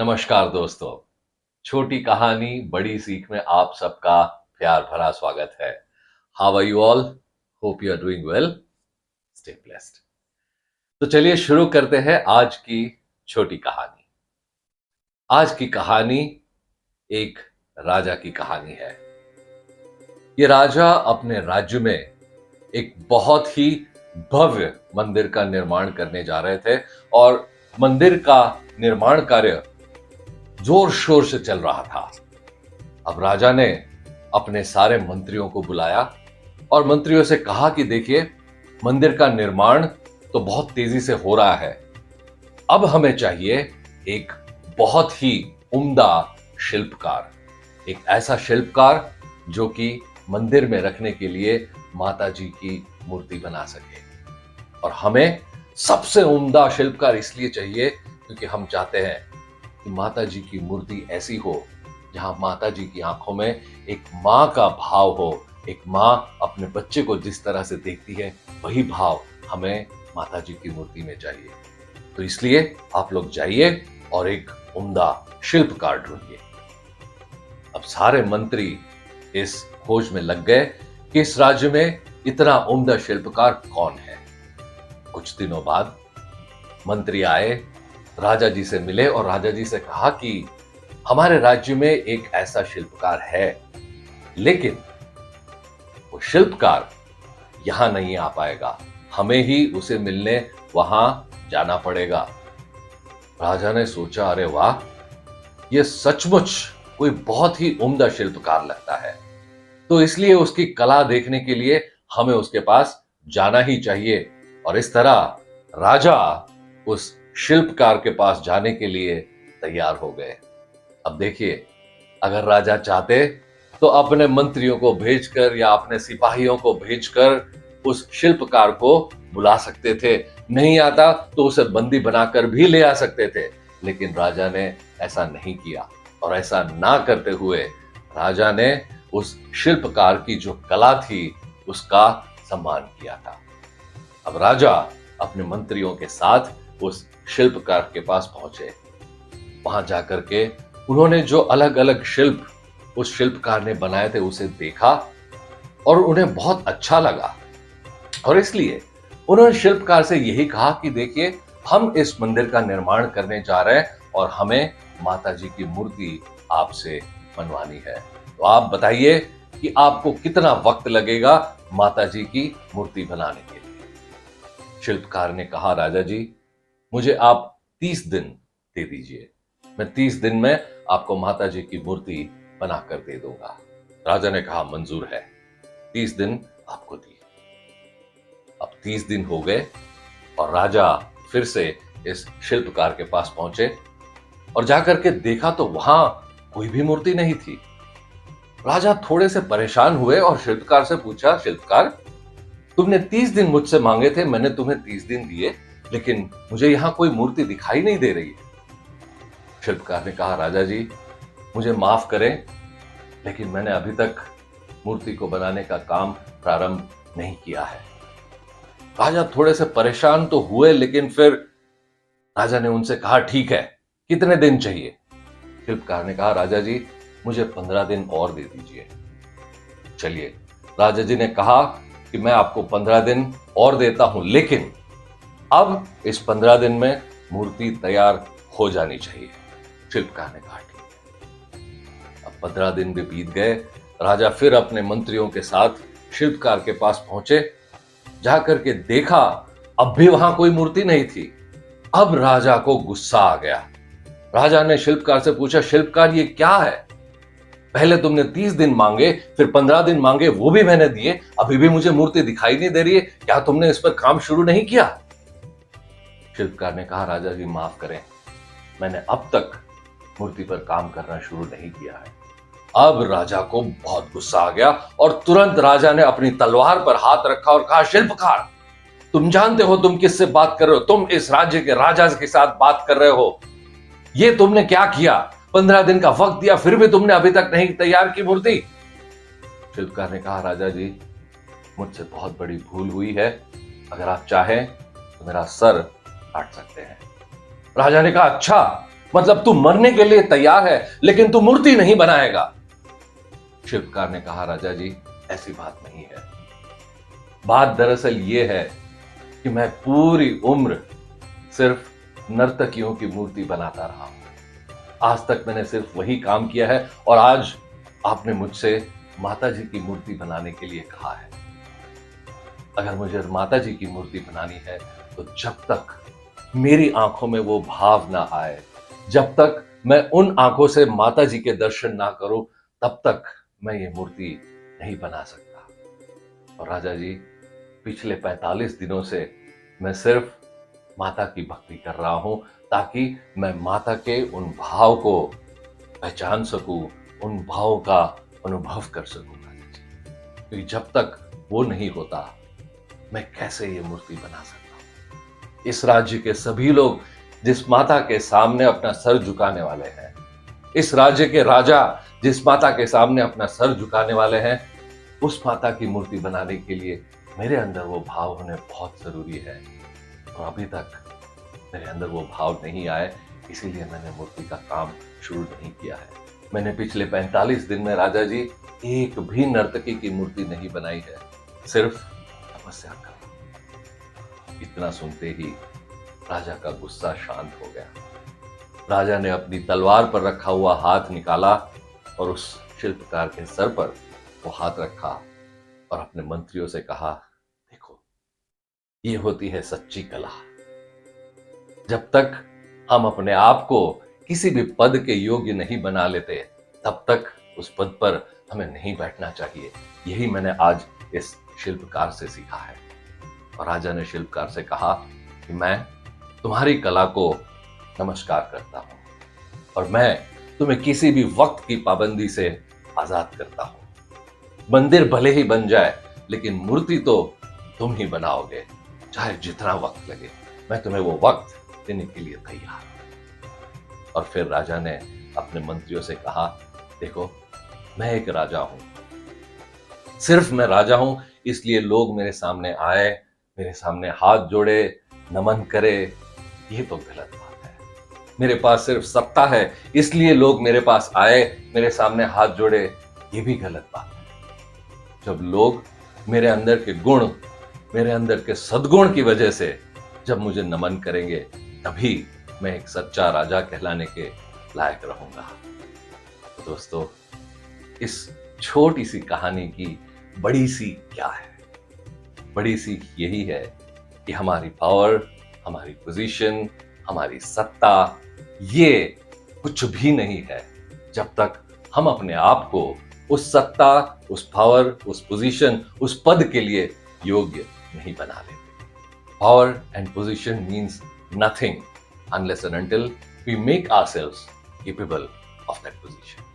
नमस्कार दोस्तों। छोटी कहानी बड़ी सीख में आप सबका प्यार भरा स्वागत है। How are you all? Hope you are doing well. Stay blessed. तो चलिए शुरू करते हैं आज की छोटी कहानी। आज की कहानी एक राजा की कहानी है। ये राजा अपने राज्य में एक बहुत ही भव्य मंदिर का निर्माण करने जा रहे थे और मंदिर का निर्माण कार्य जोर शोर से चल रहा था। अब राजा ने अपने सारे मंत्रियों को बुलाया और मंत्रियों से कहा कि देखिए, मंदिर का निर्माण तो बहुत तेजी से हो रहा है। अब हमें चाहिए एक बहुत ही उम्दा शिल्पकार, एक ऐसा शिल्पकार जो कि मंदिर में रखने के लिए माता जी की मूर्ति बना सके। और हमें सबसे उम्दा शिल्पकार इसलिए चाहिए क्योंकि हम चाहते हैं कि माता जी की मूर्ति ऐसी हो जहां माता जी की आंखों में एक मां का भाव हो। एक मां अपने बच्चे को जिस तरह से देखती है वही भाव हमें माता जी की मूर्ति में चाहिए। तो इसलिए आप लोग जाइए और एक उम्दा शिल्पकार ढूंढिए। अब सारे मंत्री इस खोज में लग गए कि इस राज्य में इतना उम्दा शिल्पकार कौन है। कुछ दिनों बाद मंत्री आए, राजा जी से मिले और राजा जी से कहा कि हमारे राज्य में एक ऐसा शिल्पकार है, लेकिन वो शिल्पकार यहां नहीं आ पाएगा, हमें ही उसे मिलने वहां जाना पड़ेगा। राजा ने सोचा, अरे वाह, ये सचमुच कोई बहुत ही उम्दा शिल्पकार लगता है, तो इसलिए उसकी कला देखने के लिए हमें उसके पास जाना ही चाहिए। और इस तरह राजा उस शिल्पकार के पास जाने के लिए तैयार हो गए। अब देखिए, अगर राजा चाहते तो अपने मंत्रियों को भेजकर या अपने सिपाहियों को भेजकर उस शिल्पकार को बुला सकते थे। नहीं आता तो उसे बंदी बनाकर भी ले आ सकते थे, लेकिन राजा ने ऐसा नहीं किया। और ऐसा ना करते हुए राजा ने उस शिल्पकार की जो कला थी उसका सम्मान किया था। अब राजा अपने मंत्रियों के साथ उस शिल्पकार के पास पहुंचे। वहां जाकर के उन्होंने जो अलग अलग शिल्प उस शिल्पकार ने बनाए थे उसे देखा और उन्हें बहुत अच्छा लगा। और इसलिए उन्होंने शिल्पकार से यही कहा कि देखिए, हम इस मंदिर का निर्माण करने जा रहे हैं और हमें माता जी की मूर्ति आपसे बनवानी है। तो आप बताइए कि आपको कितना वक्त लगेगा माता जी की मूर्ति बनाने के लिए। शिल्पकार ने कहा, राजा जी, मुझे आप 30 दिन दे दीजिए, मैं 30 दिन में आपको माता जी की मूर्ति बनाकर दे दूंगा। राजा ने कहा, मंजूर है, 30 दिन आपको दिए। अब 30 दिन हो गए और राजा फिर से इस शिल्पकार के पास पहुंचे और जाकर के देखा तो वहां कोई भी मूर्ति नहीं थी। राजा थोड़े से परेशान हुए और शिल्पकार से पूछा, शिल्पकार, तुमने 30 दिन मुझसे मांगे थे, मैंने तुम्हें 30 दिन दिए, लेकिन मुझे यहां कोई मूर्ति दिखाई नहीं दे रही है। शिल्पकार ने कहा, राजा जी, मुझे माफ करें, लेकिन मैंने अभी तक मूर्ति को बनाने का काम प्रारंभ नहीं किया है। राजा थोड़े से परेशान तो हुए, लेकिन फिर राजा ने उनसे कहा, ठीक है, कितने दिन चाहिए? शिल्पकार ने कहा, राजा जी, मुझे 15 दिन और दे दीजिए। चलिए, राजा जी ने कहा कि मैं आपको 15 दिन और देता हूं, लेकिन अब इस 15 दिन में मूर्ति तैयार हो जानी चाहिए। शिल्पकार ने कहा, ठीक है। अब 15 दिन भी बीत गए। राजा फिर अपने मंत्रियों के साथ शिल्पकार के पास पहुंचे। जाकर के देखा, अब भी वहां कोई मूर्ति नहीं थी। अब राजा को गुस्सा आ गया। राजा ने शिल्पकार से पूछा, शिल्पकार, ये क्या है? पहले तुमने 30 दिन मांगे, फिर 15 दिन मांगे, वो भी मैंने दिए, अभी भी मुझे मूर्ति दिखाई नहीं दे रही है। क्या तुमने इस पर काम शुरू नहीं किया? शिल्पकार ने कहा, राजा जी, माफ करें, मैंने अब तक मूर्ति पर काम करना शुरू नहीं किया है। अब राजा को बहुत गुस्सा आ गया और तुरंत राजा ने अपनी तलवार पर हाथ रखा और कहा, शिल्पकार, तुम जानते हो तुम किससे बात कर रहे हो? तुम इस राज्य के राजा के साथ बात कर रहे हो। ये तुमने क्या किया? 15 दिन का वक्त दिया, फिर भी तुमने अभी तक नहीं तैयार की मूर्ति। शिल्पकार ने कहा, राजा जी, मुझसे बहुत बड़ी भूल हुई है, अगर आप चाहें तो मेरा सर काट सकते हैं। राजा ने कहा, अच्छा, मतलब तू मरने के लिए तैयार है, लेकिन तू मूर्ति नहीं बनाएगा। शिल्पकार ने कहा, राजा जी ऐसी बात नहीं है। बात दरअसल यह है कि मैं पूरी उम्र सिर्फ नर्तकियों की मूर्ति बनाता रहा हूं। आज तक मैंने सिर्फ वही काम किया है और आज आपने मुझसे माता जी की मूर्ति बनाने के लिए कहा है। अगर मुझे माता जी की मूर्ति बनानी है तो जब तक मेरी आंखों में वो भाव ना आए, जब तक मैं उन आंखों से माता जी के दर्शन ना करूं, तब तक मैं ये मूर्ति नहीं बना सकता। और राजा जी, पिछले 45 दिनों से मैं सिर्फ माता की भक्ति कर रहा हूं, ताकि मैं माता के उन भाव को पहचान सकूं, उन भावों का अनुभव कर सकूं। राजा जी, क्योंकि जब तक वो नहीं होता, मैं कैसे ये मूर्ति बना सकता हूं। इस राज्य के सभी लोग जिस माता के सामने अपना सर झुकाने वाले हैं, इस राज्य के राजा जिस माता के सामने अपना सर झुकाने वाले हैं, उस माता की मूर्ति बनाने के लिए मेरे अंदर वो भाव होने बहुत जरूरी है। और अभी तक मेरे अंदर वो भाव नहीं आए, इसीलिए मैंने मूर्ति का काम शुरू नहीं किया है। मैंने पिछले 45 दिन में राजा जी एक भी नर्तकी की मूर्ति नहीं बनाई है, सिर्फ तपस्या कर। इतना सुनते ही राजा का गुस्सा शांत हो गया। राजा ने अपनी तलवार पर रखा हुआ हाथ निकाला और उस शिल्पकार के सर पर वो हाथ रखा और अपने मंत्रियों से कहा, देखो, ये होती है सच्ची कला। जब तक हम अपने आप को किसी भी पद के योग्य नहीं बना लेते, तब तक उस पद पर हमें नहीं बैठना चाहिए। यही मैंने आज इस शिल्पकार से सीखा है। और राजा ने शिल्पकार से कहा कि मैं तुम्हारी कला को नमस्कार करता हूं और मैं तुम्हें किसी भी वक्त की पाबंदी से आजाद करता हूं। मंदिर भले ही बन जाए, लेकिन मूर्ति तो तुम ही बनाओगे, चाहे जितना वक्त लगे। मैं तुम्हें वो वक्त देने के लिए तैयार हूं। और फिर राजा ने अपने मंत्रियों से कहा, देखो, मैं एक राजा हूं, सिर्फ मैं राजा हूं, इसलिए लोग मेरे सामने आए, मेरे सामने हाथ जोड़े, नमन करे, ये तो गलत बात है। मेरे पास सिर्फ सत्ता है, इसलिए लोग मेरे पास आए, मेरे सामने हाथ जोड़े, ये भी गलत बात है। जब लोग मेरे अंदर के गुण, मेरे अंदर के सद्गुण की वजह से जब मुझे नमन करेंगे, तभी मैं एक सच्चा राजा कहलाने के लायक रहूंगा। तो दोस्तों, इस छोटी सी कहानी की बड़ी सीख क्या है? बड़ी सीख यही है कि हमारी पावर, हमारी पोजीशन, हमारी सत्ता, ये कुछ भी नहीं है जब तक हम अपने आप को उस सत्ता, उस पावर, उस पोजीशन, उस पद के लिए योग्य नहीं बना लेते। Power and position means nothing unless and until we make ourselves capable of that position.